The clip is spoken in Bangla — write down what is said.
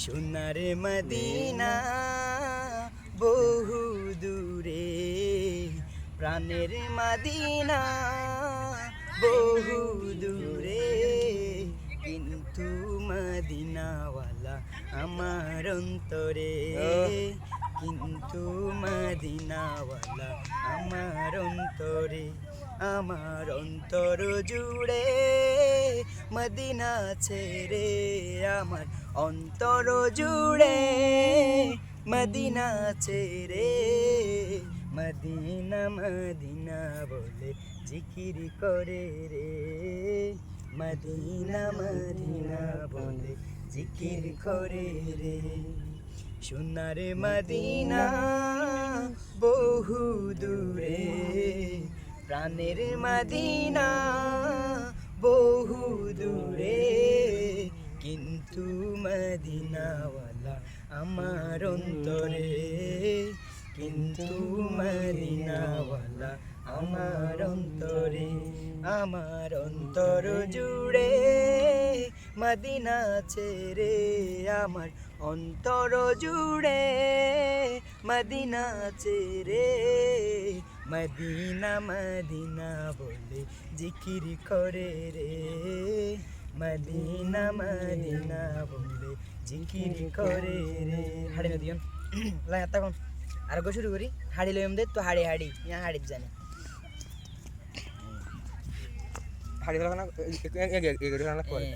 সোনার মদিনা বহু দূরে, প্রাণের মদিনা বহু দূরে, কিন্তু মদিনাওয়ালা আমার অন্তরে, কিন্তু মদিনাওয়ালা আমার অন্তরে। আমার অন্তর জুড়ে মদিনা ছেড়ে, আমার অন্তর জুড়ে মদিনা ছেড়ে, মদিনা মদিনা বলে জিকির করে রে, মদিনা মদিনা বলে জিকির করে রে। সোনার মদিনা বহু দূরে, প্রাণের মদিনা বহু দূরে, কিন্তু মদিনাওয়ালা আমার অন্তরে, কিন্তু মদিনাওয়ালা আমার অন্তরে। আমার অন্তর জুড়ে মদিনা ছেড়ে, আমার অন্তর জুড়ে মদিনা ছেড়ে, মদিনা মদিনা বলে জিকির করে রে, মদিনা মদিনা বলে জিকির করে রে। হাড়ি নদী লাগে তখন আর গো শুরু করি। হাড়ি লইম দে তো, হাড়ি হাড়ি ইয়া হাড়ি জানে হাড়ি ফেলা না করে